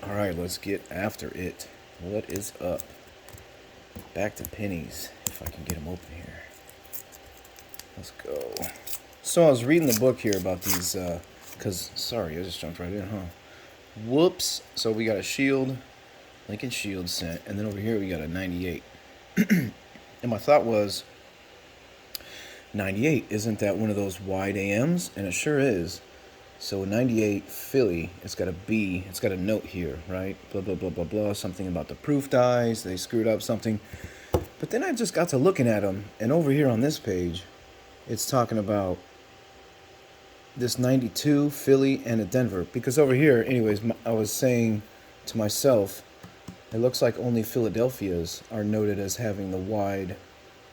Alright, let's get after it. What is up? Back to pennies, if I can get them open here. Let's go. So I was reading the book here about these, sorry, I just jumped right in, huh? Whoops. So we got a shield, Lincoln Shield sent, and then over here we got a 98. And my thought was, 98, isn't that one of those wide AMs? And it sure is. So 98 Philly, it's got a B, it's got a note here, right? Blah, blah, blah, blah, blah, something about the proof dies, they screwed up something. But then I just got to looking at them, and over here on this page, it's talking about this 92 Philly and a Denver. Because over here, anyways, I was saying to myself, it looks like only Philadelphia's are noted as having the wide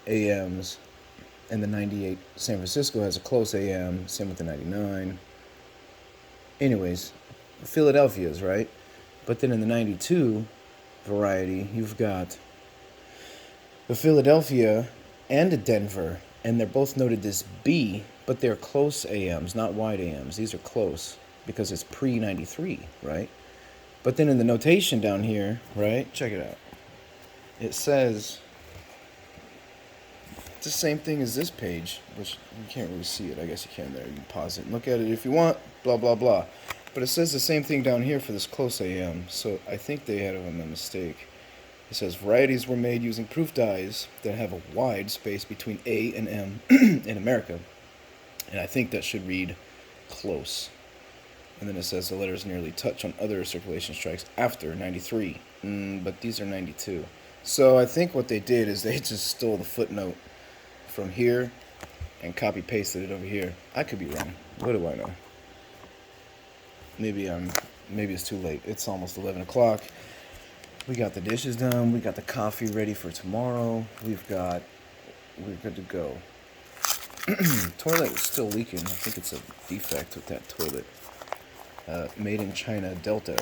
AMs, and the 98 San Francisco has a close AM, same with the 99. Anyways, Philadelphia's, right? But then in the 92 variety, you've got the Philadelphia and a Denver, and they're both noted as B, but they're close AMs, not wide AMs. These are close because it's pre-93, right? But then in the notation down here, right, check it out. It says it's the same thing as this page, which you can't really see it. I guess you can there. You can pause it and look at it if you want, blah, blah, blah. But it says the same thing down here for this close AM, so I think they had a mistake. It says varieties were made using proof dies that have a wide space between A and M in America. And I think that should read close. And then it says the letters nearly touch on other circulation strikes after 93. But these are 92. So I think what they did is they just stole the footnote from here and copy pasted it over here. I could be wrong. What do I know? Maybe it's too late. It's almost 11 o'clock. We got the dishes done. We got the coffee ready for tomorrow. We're good to go. Toilet is still leaking. I think it's a defect with that toilet. Made in China Delta.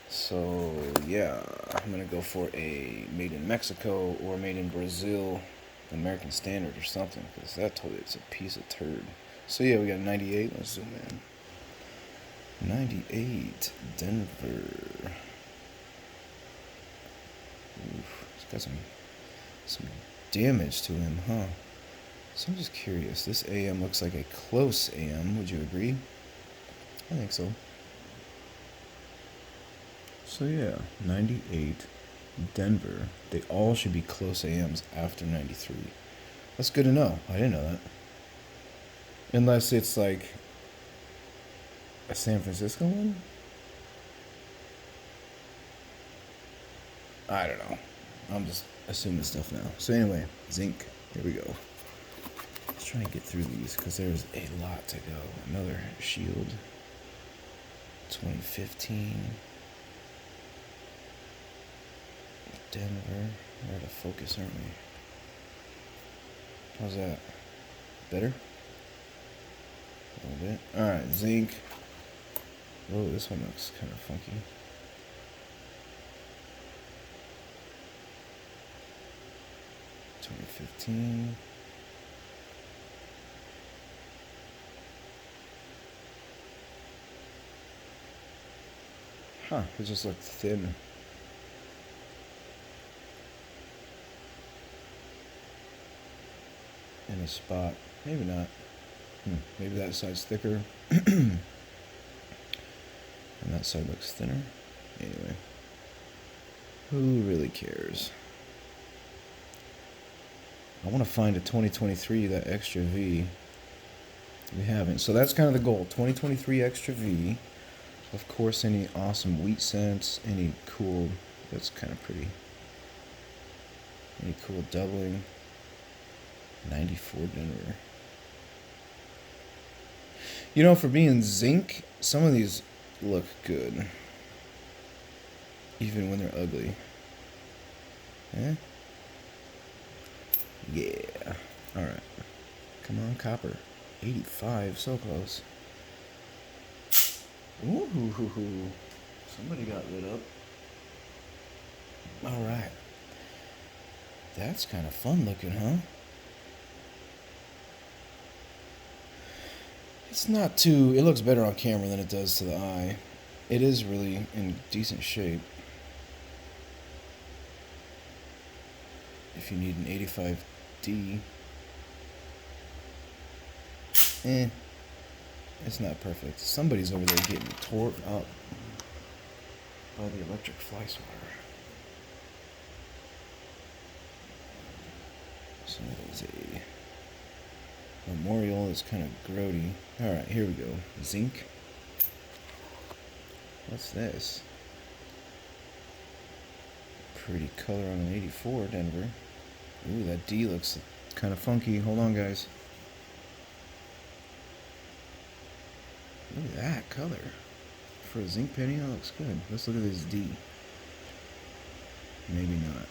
So yeah, I'm gonna go for a made in Mexico or made in Brazil, American Standard or something, because that toilet's a piece of turd. So yeah, we got 98. Let's zoom in. 98 Denver. Oof, it's got some damage to him, huh? So I'm just curious. This AM looks like a close AM. Would you agree? I think so. So yeah, 98 Denver. They all should be close AMs after 93. That's good to know. I didn't know that. Unless it's like a San Francisco one? I don't know. I'm just assuming stuff now. So anyway, zinc. Here we go. Let's try and get through these because there's a lot to go. Another shield. 2015. Denver. We're out of focus, aren't we? How's that? Better? A little bit. Alright, zinc. Oh, this one looks kind of funky. $2015. Huh, it just looked thin. In a spot. Maybe not. Maybe that side's thicker. And that side looks thinner. Anyway. Who really cares? I want to find a 2023, that extra V. We haven't. So that's kind of the goal. 2023 extra V. Of course, any awesome wheat scents. Any cool... That's kind of pretty. Any cool doubling. 94 Denver. You know, for being zinc, some of these look good. Even when they're ugly. Eh? Yeah. Alright. Come on, copper. 85, so close. Ooh. Somebody got lit up. Alright. That's kind of fun looking, huh? It's not too... It looks better on camera than it does to the eye. It is really in decent shape. If you need an 85D, it's not perfect. Somebody's over there getting tore up by the electric fly swatter. So it's a memorial. It's kind of grody. Alright, here we go. Zinc. What's this? Pretty color on an 84, Denver. Ooh, that D looks kind of funky. Hold on, guys. Look at that color. For a zinc penny, that looks good. Let's look at this D. Maybe not.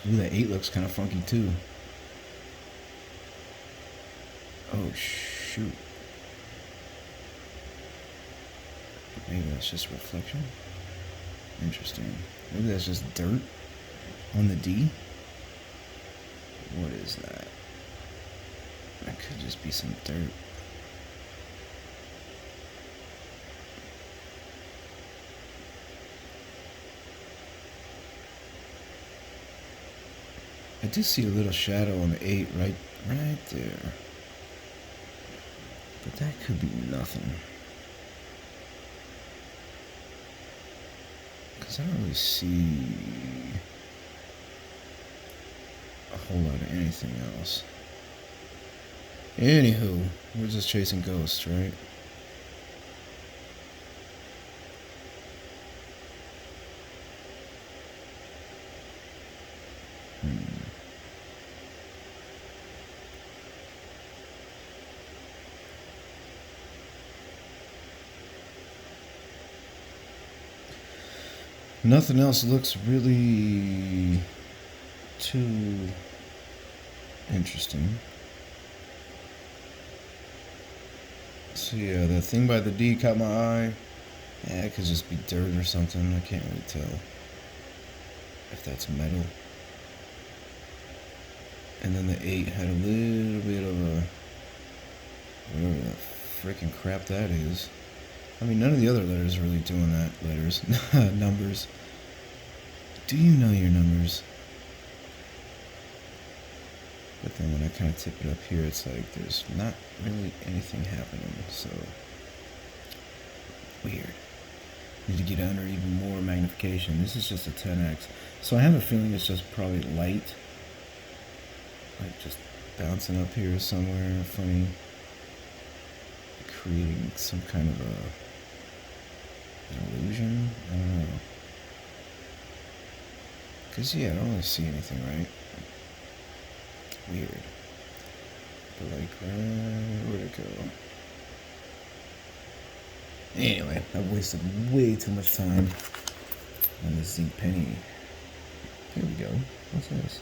Ooh, that 8 looks kind of funky too. Oh, shoot. Maybe that's just reflection. Interesting. Maybe that's just dirt on the D. What is that? That could just be some dirt. I do see a little shadow on the 8 right there. But that could be nothing. Because I don't really see a whole lot of anything else. Anywho, we're just chasing ghosts, right? Nothing else looks really too interesting. So yeah, the thing by the D caught my eye. Yeah, it could just be dirt or something. I can't really tell if that's metal. And then the 8 had a little bit of a whatever the freaking crap that is. I mean, none of the other letters are really doing that. Letters. Numbers. Do you know your numbers? But then when I kind of tip it up here, it's like there's not really anything happening. So, weird. Need to get under even more magnification. This is just a 10x. So I have a feeling it's just probably light. Like just bouncing up here somewhere. Funny. Creating some kind of an illusion. I don't know. Because, yeah, I don't really see anything, right? Weird. But, like, where'd it go? Anyway, I've wasted way too much time on this zinc penny. Here we go. What's this?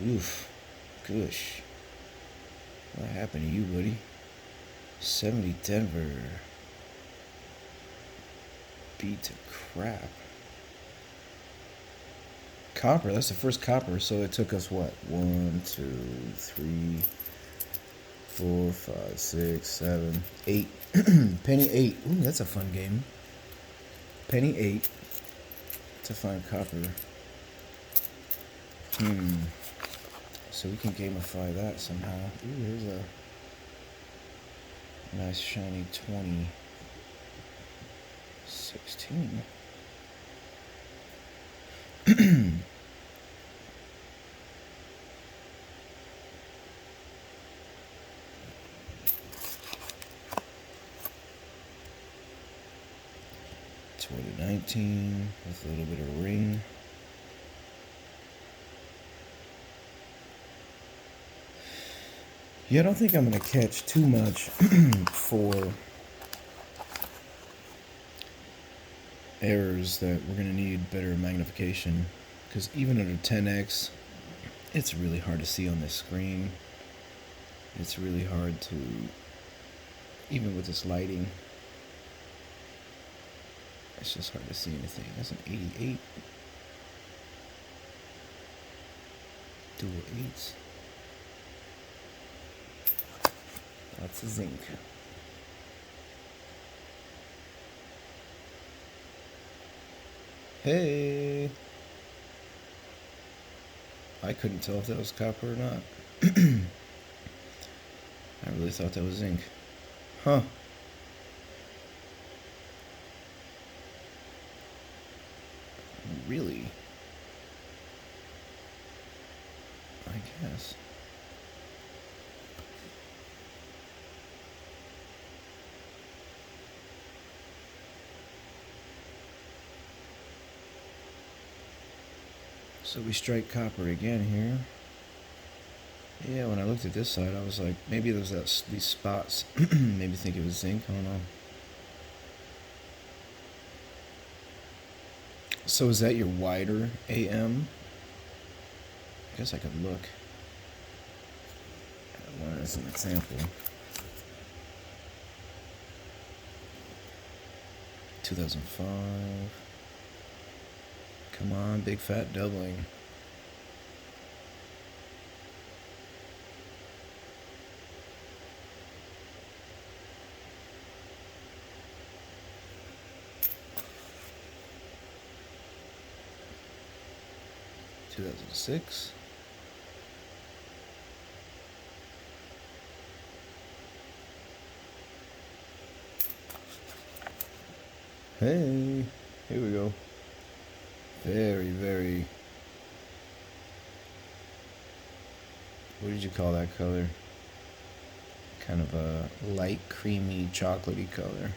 Oof. Gosh. What happened to you, buddy? 70 Denver. Beat to crap. Copper, that's the first copper, so it took us what? 1, 2, 3, 4, 5, 6, 7, 8. Penny 8. Ooh, that's a fun game. Penny 8 to find copper. So we can gamify that somehow. Ooh, here's a nice shiny 20. 16. $20.19 with a little bit of ring. Yeah, I don't think I'm gonna catch too much for errors that we're gonna need better magnification, because even under 10x, it's really hard to see on this screen. It's really hard to, even with this lighting, it's just hard to see anything. That's an 88. Dual 8s. Lots of zinc. Hey! I couldn't tell if that was copper or not. I really thought that was zinc. Huh. Really? I guess. So we strike copper again here. Yeah, when I looked at this side, I was like, maybe there's these spots. Maybe think it was zinc. I don't know. So is that your wider AM? I guess I could look at one as an example. 2005. Come on, big fat doubling. Two 2006. Hey, here we go. Very, very. What did you call that color? Kind of a light, creamy, chocolatey color.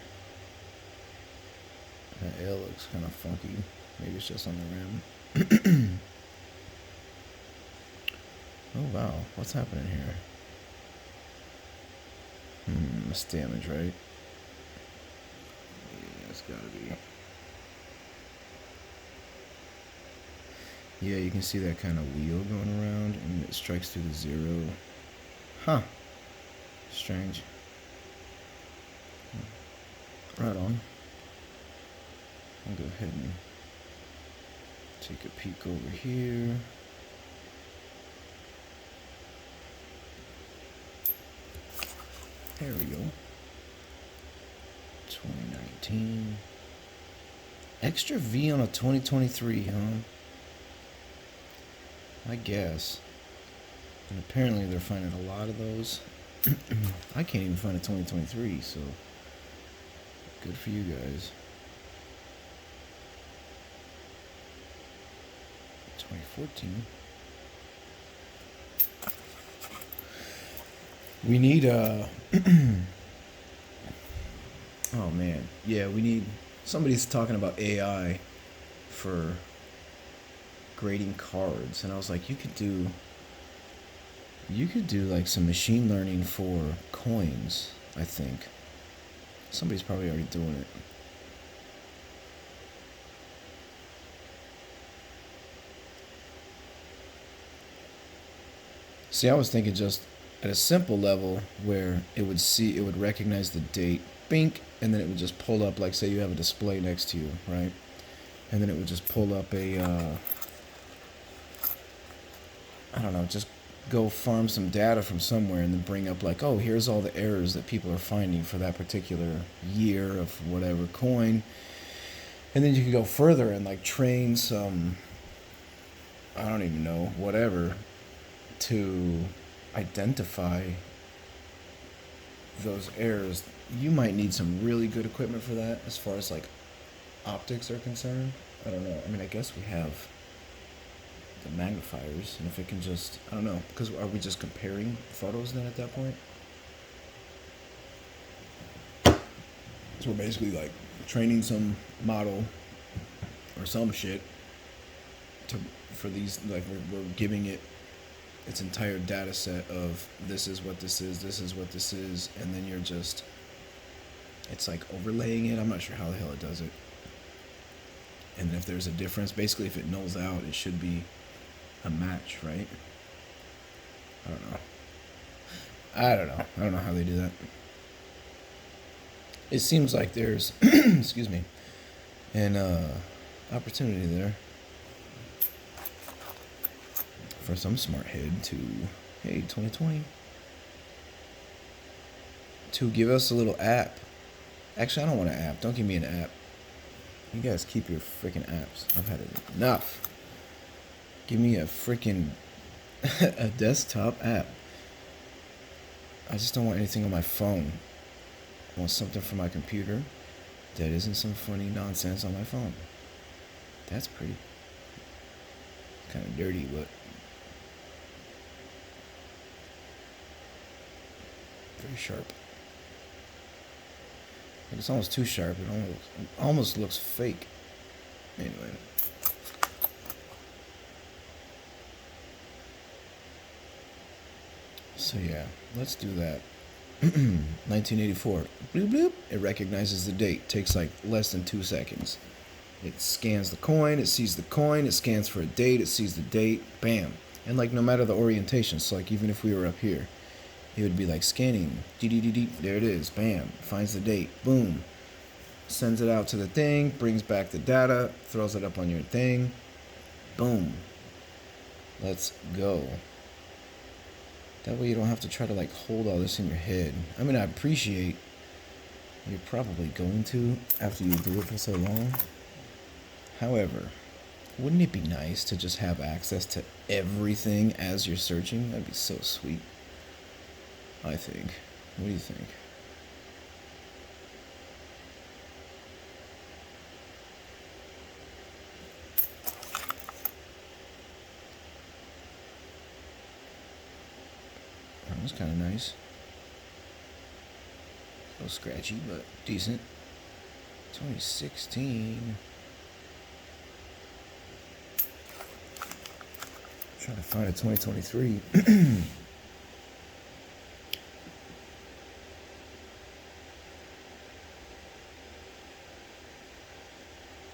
That L looks kind of funky. Maybe it's just on the rim. Oh wow, what's happening here? It's damage, right? Yeah, it's gotta be. Yeah, you can see that kind of wheel going around and it strikes through the zero. Huh. Strange. Right on. I'll go ahead and take a peek over here. There we go. 2019. Extra V on a 2023, huh? I guess. And apparently they're finding a lot of those. I can't even find a 2023, so good for you guys. 2014. We need oh man, yeah, we need somebody's talking about AI for grading cards, and I was like, you could do like some machine learning for coins. I think somebody's probably already doing it. See, I was thinking just at a simple level where it would recognize the date, bink, and then it would just pull up, like say you have a display next to you, right? And then it would just pull up a, I don't know, just go farm some data from somewhere and then bring up like, oh, here's all the errors that people are finding for that particular year of whatever coin. And then you can go further and like train some, I don't even know, whatever, to identify those errors. You might need some really good equipment for that as far as like optics are concerned. I don't know. I mean, I guess we have the magnifiers, and if it can just, I don't know, because are we just comparing photos then at that point? So we're basically like training some model or some shit for these, like we're giving it its entire data set of this is what this is, this is what this is, and then you're just, it's like overlaying it. I'm not sure how the hell it does it. And if there's a difference, basically if it nulls out, it should be a match, right? I don't know how they do that. It seems like there's excuse me, an opportunity there for some smart head to, hey, 2020, to give us a little app. Actually, I don't want an app. Don't give me an app. You guys keep your freaking apps. I've had enough. Give me a freaking a desktop app. I just don't want anything on my phone. I want something from my computer that isn't some funny nonsense on my phone. That's pretty. Kind of dirty, but very sharp. It's almost too sharp. It almost looks fake. Anyway. So yeah, let's do that. 1984. Bloop bloop. It recognizes the date. Takes like less than 2 seconds. It scans the coin. It sees the coin. It scans for a date. It sees the date. Bam. And like no matter the orientation. So like even if we were up here, it would be like scanning. There it is. Bam. Finds the date. Boom. Sends it out to the thing. Brings back the data. Throws it up on your thing. Boom. Let's go. That way you don't have to try to like hold all this in your head. I mean, I appreciate you're probably going to after you do it for so long. However, wouldn't it be nice to just have access to everything as you're searching? That'd be so sweet. I think. What do you think? That was kind of nice. A little scratchy, but decent. 2016. Trying to find a 2023.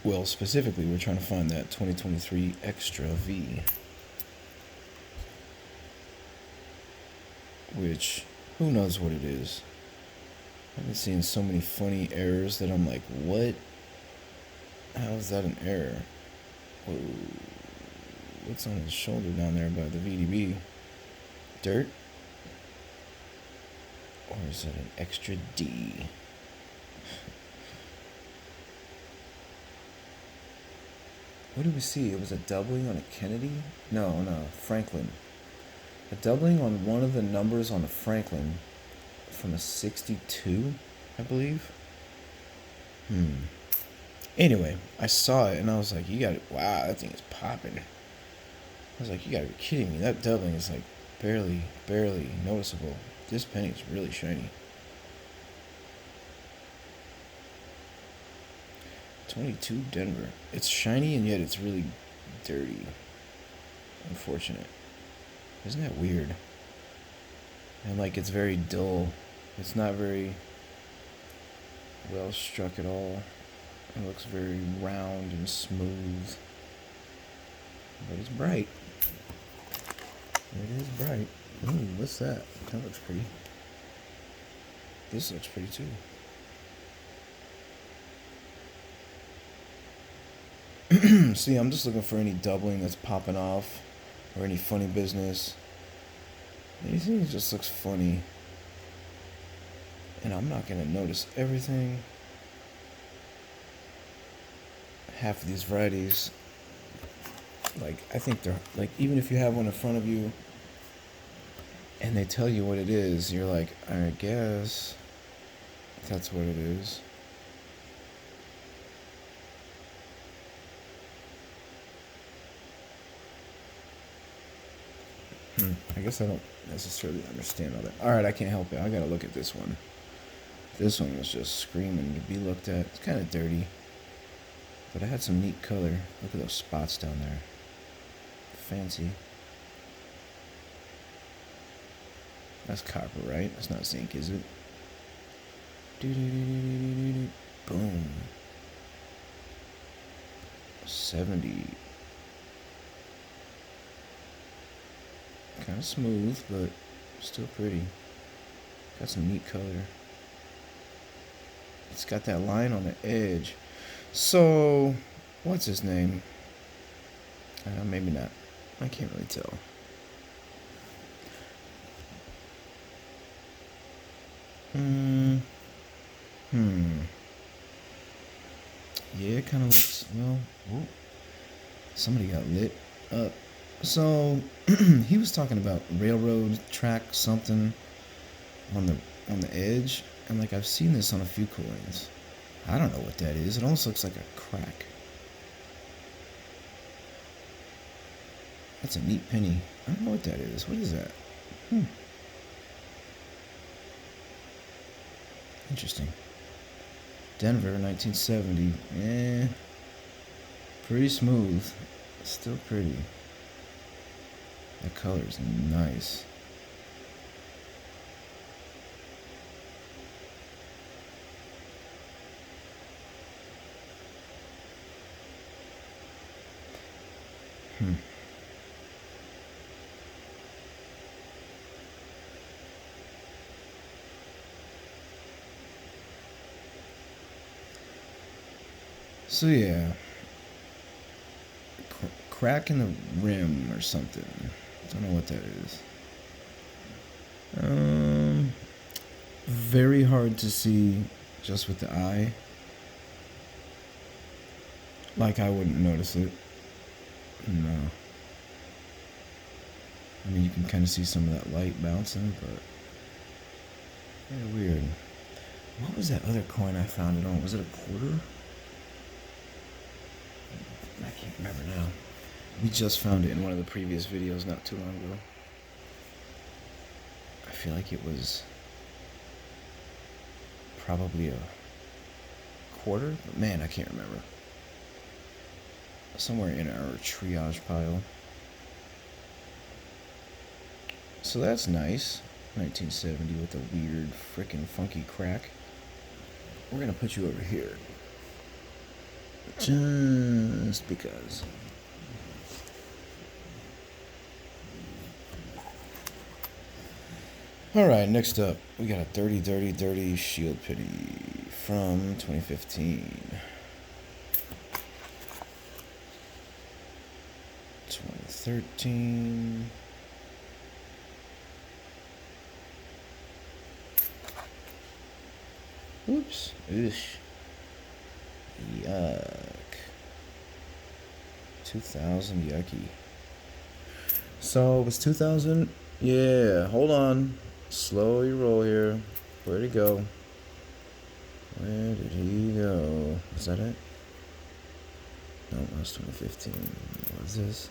Well, specifically, we're trying to find that 2023 Extra V. Which, who knows what it is. I've been seeing so many funny errors that I'm like, what? How is that an error? Whoa. What's on his shoulder down there by the V.D.B? Dirt? Or is it an extra D? What did we see? It was a doubling on a Kennedy? No, Franklin. A doubling on one of the numbers on the Franklin from a 62, I believe. Anyway, I saw it and I was like, you got it. Wow, that thing is popping. I was like, you gotta be kidding me. That doubling is like barely noticeable. This penny is really shiny. 22 Denver. It's shiny and yet it's really dirty. Unfortunate. Isn't that weird? And like it's very dull. It's not very well struck at all. It looks very round and smooth. But it's bright. It is bright. Ooh, what's that? That looks pretty. This looks pretty too. See, I'm just looking for any doubling that's popping off or any funny business. Anything that just looks funny. And I'm not going to notice everything. Half of these varieties, like, I think they're, like, even if you have one in front of you and they tell you what it is, you're like, I guess that's what it is. I guess I don't necessarily understand all that. Alright, I can't help it. I gotta look at this one. This one was just screaming to be looked at. It's kind of dirty. But it had some neat color. Look at those spots down there. Fancy. That's copper, right? That's not zinc, is it? Boom. 70. Kind of smooth, but still pretty. Got some neat color. It's got that line on the edge. So, what's his name? Maybe not. I can't really tell. Hmm. Yeah, it kind of looks, well, whoa, somebody got lit up. So, he was talking about railroad track something on the edge, and like I've seen this on a few coins. I don't know what that is. It almost looks like a crack. That's a neat penny. I don't know what that is. What is that? Interesting. Denver, 1970. Pretty smooth. Still pretty. That color's nice. So yeah, crack in the rim or something. Don't know what that is. Very hard to see just with the eye. Like I wouldn't notice it. No. I mean, you can kind of see some of that light bouncing, but very weird. What was that other coin I found it on? Was it a quarter? I can't remember now. We just found it in one of the previous videos not too long ago. I feel like it was probably a quarter, but man, I can't remember. Somewhere in our triage pile. So that's nice. 1970 with a weird frickin' funky crack. We're gonna put you over here. Just because. Alright, next up, we got a dirty shield pity from 2015. 2013. Oops. Ish. Yuck. 2000, yucky. So it was 2000. Yeah, hold on. Slow your roll here. Where'd he go? Where did he go? Is that it? No, that was 2015. What is this?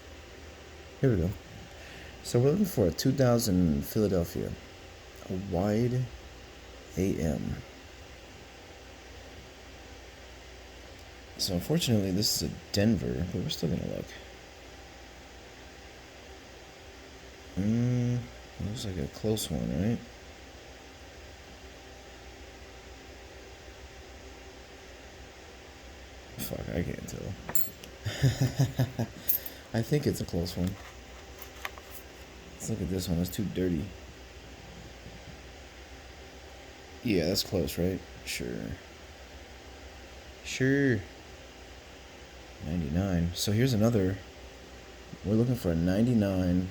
Here we go. So we're looking for a 2000 Philadelphia. A wide AM. So unfortunately, this is a Denver, but we're still gonna look. Looks like a close one, right? Fuck, I can't tell. I think it's a close one. Let's look at this one. It's too dirty. Yeah, that's close, right? Sure. Sure. 99. So here's another. We're looking for a 99.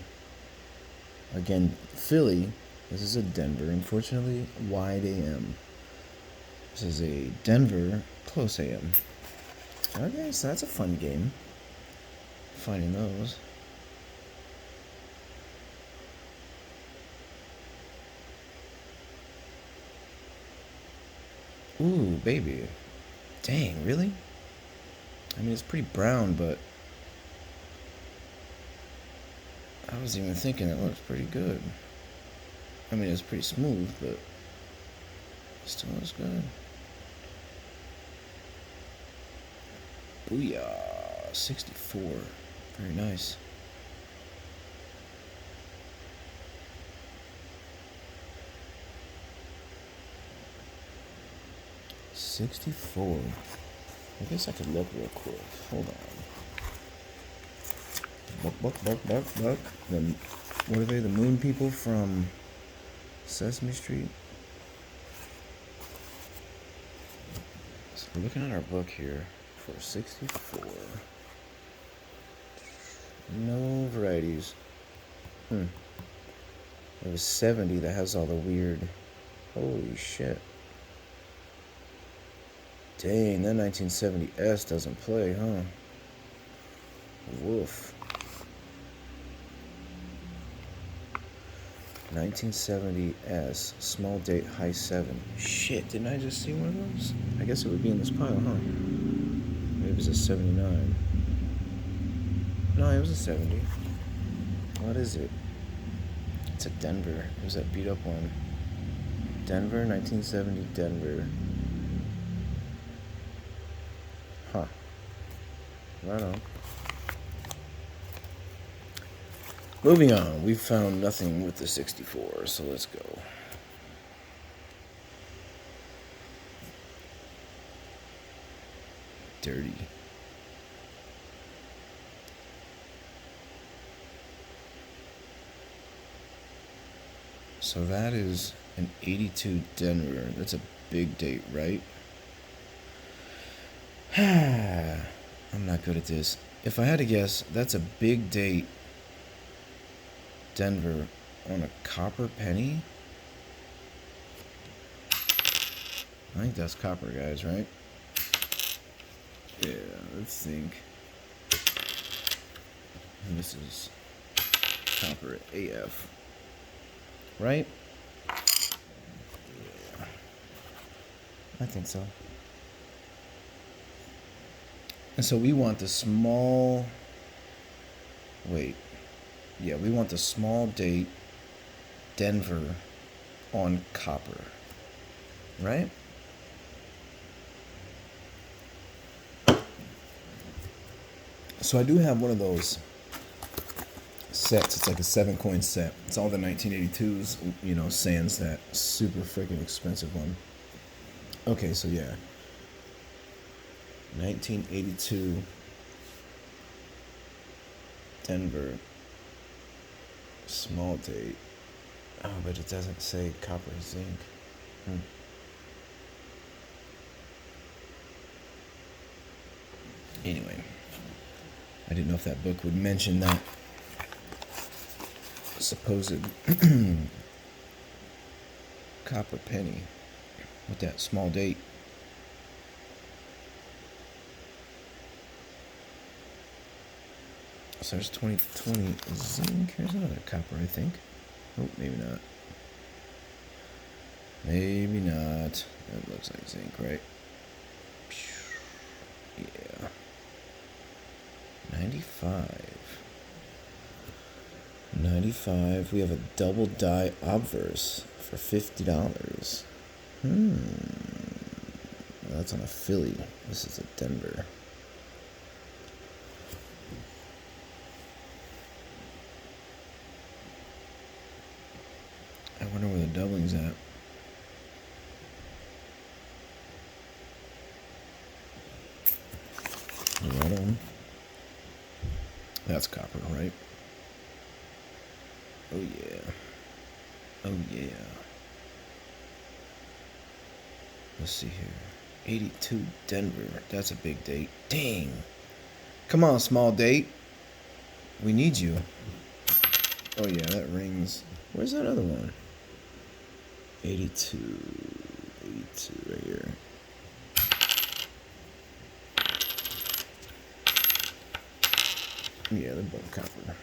Again, Philly. This is a Denver. Unfortunately, wide AM. This is a Denver close AM. Okay, so that's a fun game. Finding those. Ooh, baby. Dang, really? I mean, it's pretty brown, but I was even thinking it looks pretty good. I mean, it's pretty smooth, but it still looks good. Booyah, 64. Very nice. $64. I guess I could look real quick. Hold on. Buck. What are they? The moon people from Sesame Street? So we're looking at our book here for 64. No varieties. There was 70 that has all the weird Holy shit. Dang, that 1970S doesn't play, huh? Woof. 1970S, small date, high 7. Shit, didn't I just see one of those? I guess it would be in this pile, huh? Maybe it's a 79. No, it was a 70. What is it? It's a Denver. It was that beat up one. Denver, 1970 Denver. Huh. Right on. Moving on. We found nothing with the 64, so let's go. Dirty. So that is an 82 Denver. That's a big date, right? I'm not good at this. If I had to guess, that's a big date Denver on a copper penny. I think that's copper, guys, right? Yeah, let's think. And this is copper AF, right? Yeah, I think so. And so we want the small. Wait. Yeah, we want the small date Denver on copper, right? So I do have one of those sets. It's like a 7-coin set. It's all the 1982s, you know, sans that super freaking expensive one. Okay, so yeah. 1982 Denver small date. Oh, but it doesn't say copper zinc. Anyway, I didn't know if that book would mention that supposed copper penny with that small date. So there's 2020 zinc. Here's another copper, I think. Oh, maybe not. Maybe not. That looks like zinc, right? Yeah. 95. We have a double die obverse for $50. Well, that's on a Philly. This is a Denver. I wonder where the doubling's at. Right on. That's copper, right? Oh yeah. Oh yeah. Let's see here. 82 Denver. That's a big date. Dang. Come on, small date. We need you. Oh yeah, that rings. Where's that other one? 82 right here. Yeah, they're both copper.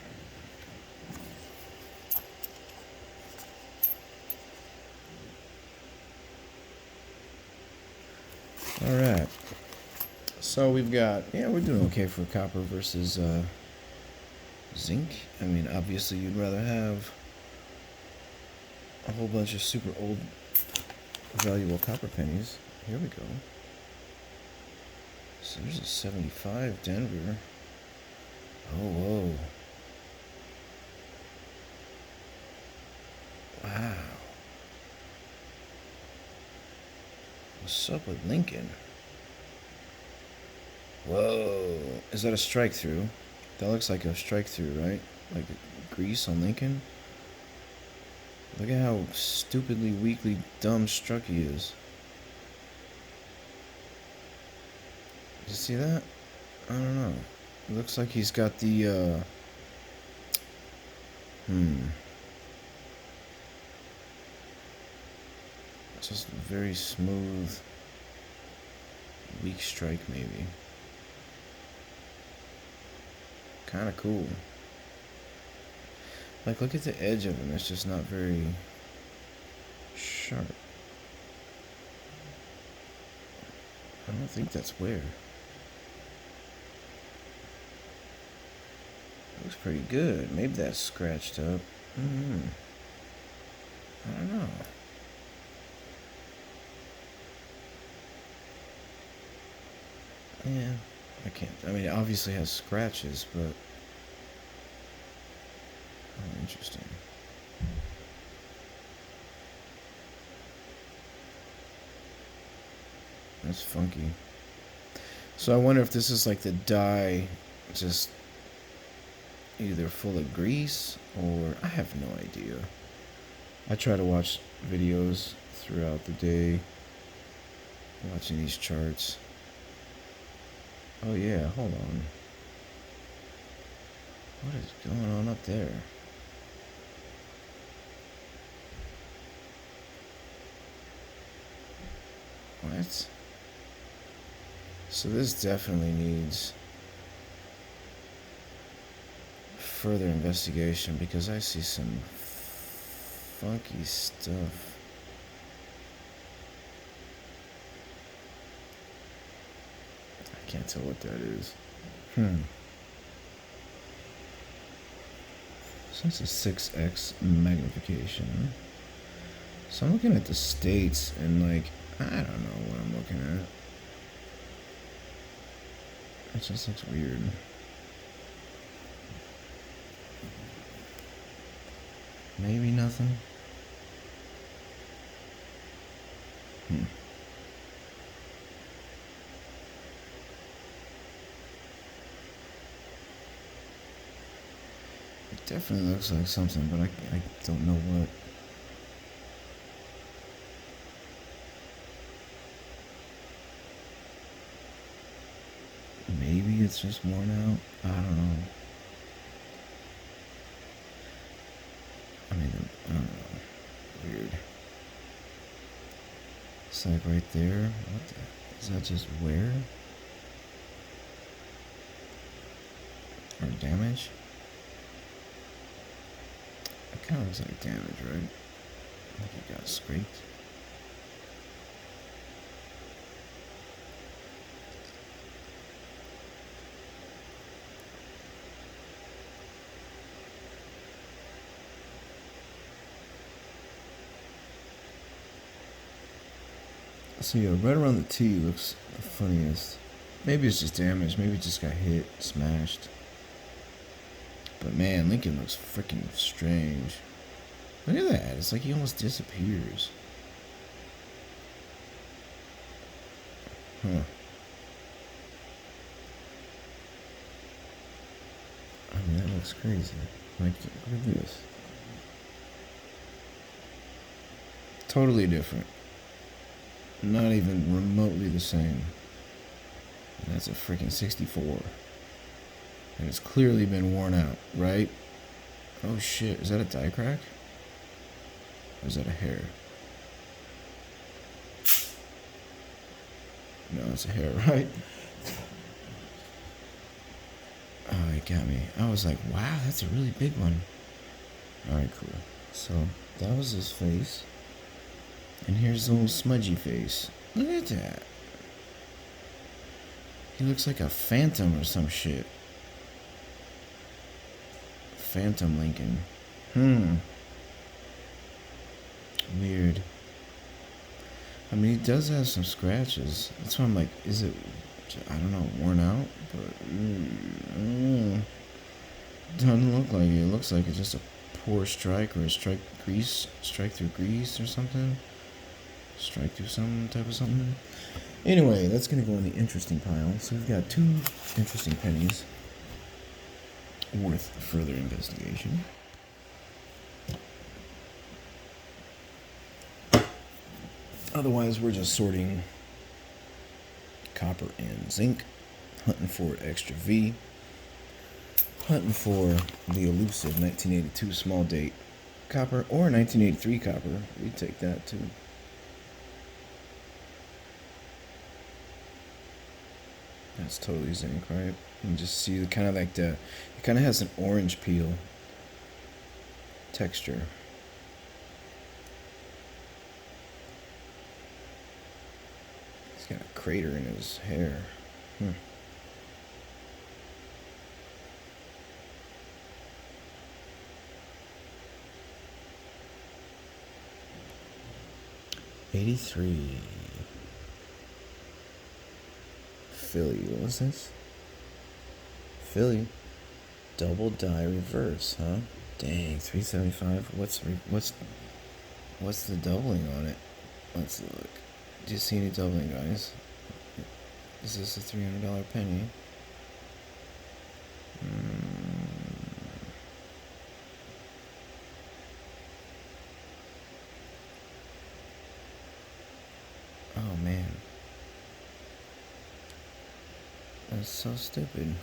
All right. So we've got, we're doing okay for copper versus zinc. I mean, obviously you'd rather have a whole bunch of super old valuable copper pennies. Here we go. So there's a 75 Denver. Oh, whoa. Wow. What's up with Lincoln? Whoa. Is that a strike through? That looks like a strike through, right? Like a grease on Lincoln? Look at how stupidly, weakly, dumb struck he is. Did you see that? I don't know. It looks like he's got the, Just very smooth, weak strike maybe. Kind of cool. Like, look at the edge of him. It's just not very sharp. I don't think that's where. Looks pretty good. Maybe that's scratched up. I don't know. Yeah, I can't. I mean, it obviously has scratches, but... Oh, interesting. That's funky. So I wonder if this is like the dye just either full of grease or... I have no idea. I try to watch videos throughout the day, watching these charts. Oh yeah, hold on. What is going on up there? What? So this definitely needs further investigation because I see some funky stuff. I can't tell what that is. So it's a 6x magnification. So I'm looking at the states and like, I don't know what I'm looking at. It just looks weird. Maybe nothing. It definitely looks like something, but I don't know what. Maybe it's just worn out. I don't know. I mean, I don't know. Weird. It's like right there. What the? Is that just wear? Or damage? It kind of looks like damage, right? Like it got scraped. So yeah, right around the T looks the funniest. Maybe it's just damage. Maybe it just got hit, smashed. But man, Lincoln looks freaking strange. Look at that. It's like he almost disappears. Huh. I mean, that looks crazy. Like, look at this. Totally different. Not even remotely the same. And that's a freaking 64. And it's clearly been worn out, right? Oh shit, is that a die crack? Or is that a hair? No, it's a hair, right? Oh, it got me. I was like, wow, that's a really big one. Alright, cool. So, that was his face. And here's the little smudgy face. Look at that. He looks like a phantom or some shit. Phantom Lincoln. Weird. I mean, he does have some scratches. That's why I'm like, is it, I don't know, worn out? But, doesn't look like it. It looks like it's just a poor strike or a strike through grease or something. Strike through some type of something. Anyway, that's going to go in the interesting pile. So we've got 2 interesting pennies worth further investigation. Otherwise, we're just sorting copper and zinc, hunting for extra V, hunting for the elusive 1982 small date copper or 1983 copper. We'd take that too. That's totally zinc, right? You can just see the kind of like the, it kind of has an orange peel texture. He's got a crater in his hair. 83. Philly, what was this? Philly. Double die reverse, huh? Dang, 375. What's the doubling on it? Let's look. Do you see any doubling, guys? Is this a $300 penny? Oh man. That's so stupid.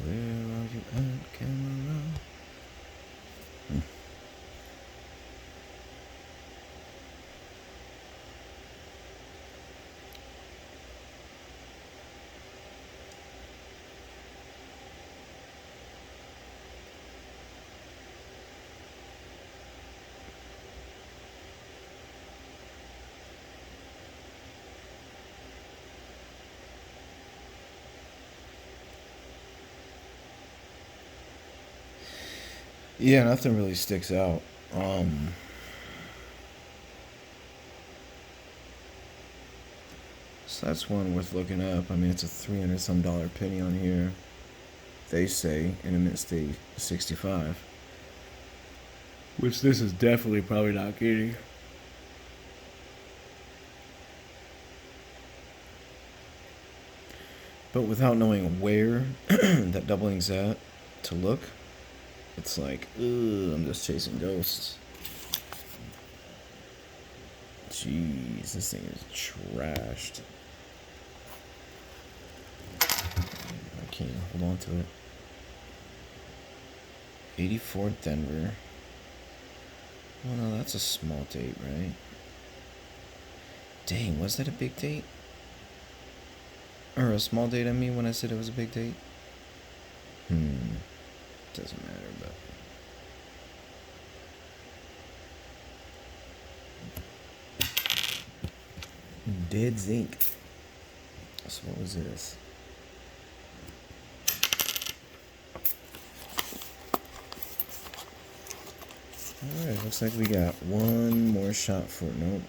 Where are you at, camera? Yeah, nothing really sticks out. So that's one worth looking up. I mean, it's a $300 some penny on here. They say in a mint state 65, which this is definitely probably not getting. But without knowing where that doubling's at to look, it's like, ugh, I'm just chasing ghosts. Jeez, this thing is trashed. I can't hold on to it. 84 Denver. Oh no, that's a small date, right? Dang, was that a big date? Or a small date, I mean, when I said it was a big date? Doesn't matter, but... Dead zinc. So what was this? Alright, looks like we got one more shot for it. Nope.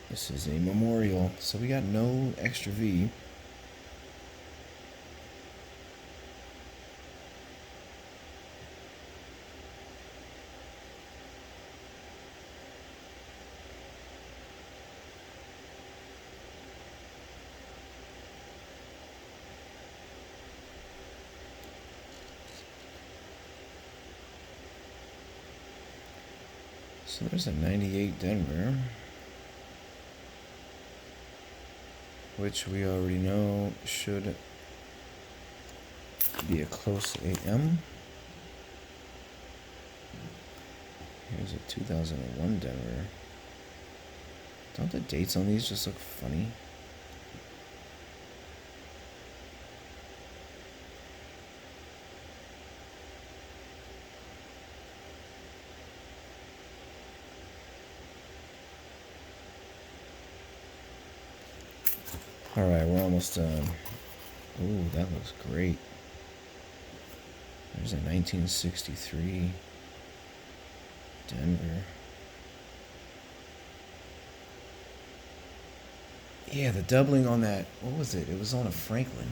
This is a memorial. So we got no extra V. So there's a 98 Denver, which we already know should be a close AM. Here's a 2001 Denver. Don't the dates on these just look funny? Alright, we're almost done. Ooh, that looks great. There's a 1963 Denver. Yeah, the doubling on that, what was it? It was on a Franklin.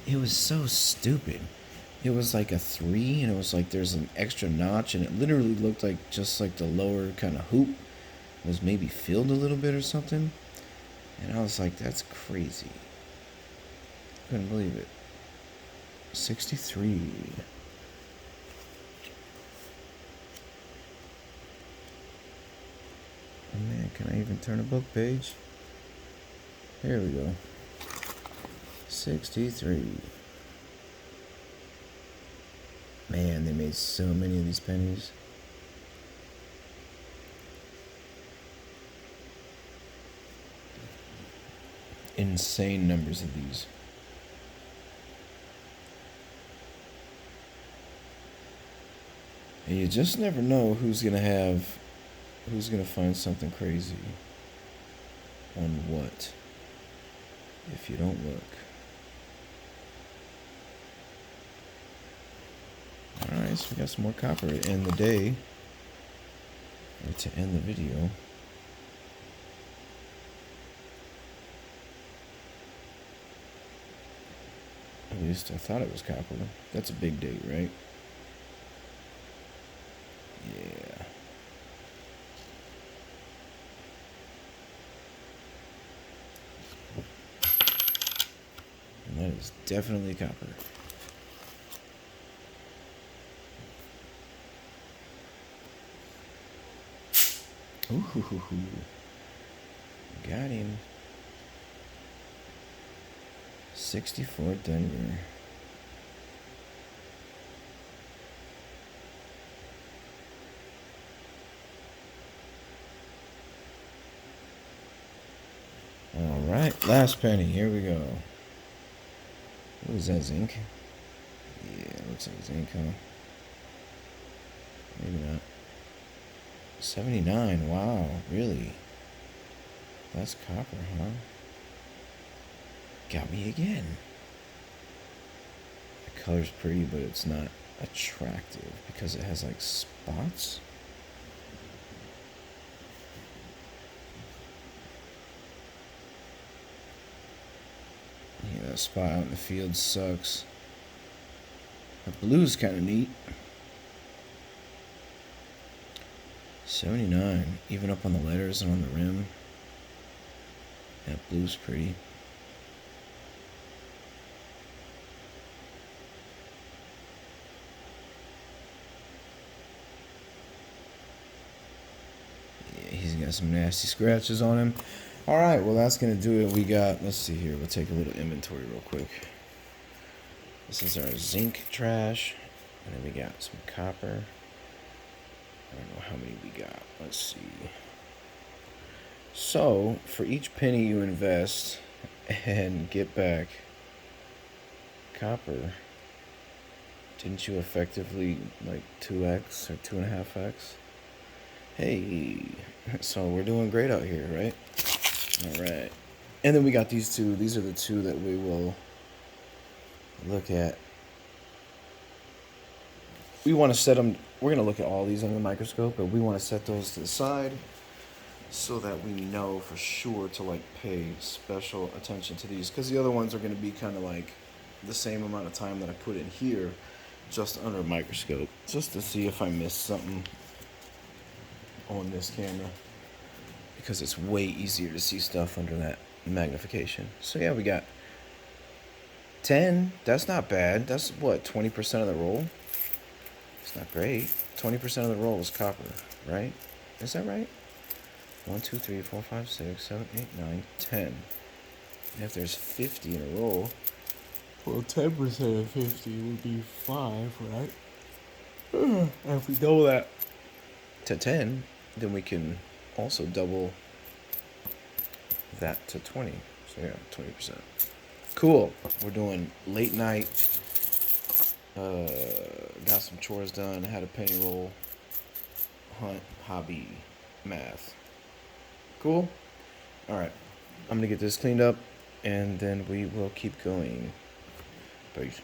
It was so stupid. It was like a 3, and it was like there's an extra notch, and it literally looked like just like the lower kind of hoop was maybe filled a little bit or something. And I was like, that's crazy. Couldn't believe it. 63. Oh man, can I even turn a book page? Here we go. 63. Man, they made so many of these pennies. insane numbers of these. And you just never know who's gonna find something crazy on what if you don't look. Alright, so we got some more copper to end the day, or to end the video. At least I thought it was copper. That's a big date, right? Yeah. And that is definitely copper. Ooh, got him. 64 Denver. All right, last penny. Here we go. What is that, zinc? Yeah, looks like zinc, huh? Maybe not. 79. Wow, really? That's copper, huh? Got me again. The color's pretty, but it's not attractive because it has like spots. Yeah, that spot out in the field sucks. The blue's kind of neat. 79, even up on the letters and on the rim. That blue's pretty. Yeah, he's got some nasty scratches on him. Alright, well that's going to do it. We got, let's see here, we'll take a little inventory real quick. This is our zinc trash. And then we got some copper. I don't know how many we got. Let's see. So, for each penny you invest and get back copper, didn't you effectively like 2x or 2.5x? Hey, so we're doing great out here, right? All right. And then we got these two. These are the two that we will look at. We want to set them, we're going to look at all these under the microscope, but we want to set those to the side so that we know for sure to like pay special attention to these, because the other ones are going to be kind of like the same amount of time that I put in here just under a microscope, just to see if I missed something on this camera, because it's way easier to see stuff under that magnification. So yeah, we got 10. That's not bad. That's what, 20% of the roll? It's not great. 20% of the roll is copper, right? Is that right? 1, 2, 3, 4, 5, 6, 7, 8, 9, 10. And if there's 50 in a roll, well, 10% of 50 would be 5, right? And if we double that to 10, then we can also double that to 20. So yeah, 20%. Cool. We're doing late night. Got some chores done. Had a penny roll. Hunt, hobby, math. Cool? Alright. I'm going to get this cleaned up, and then we will keep going. Peace.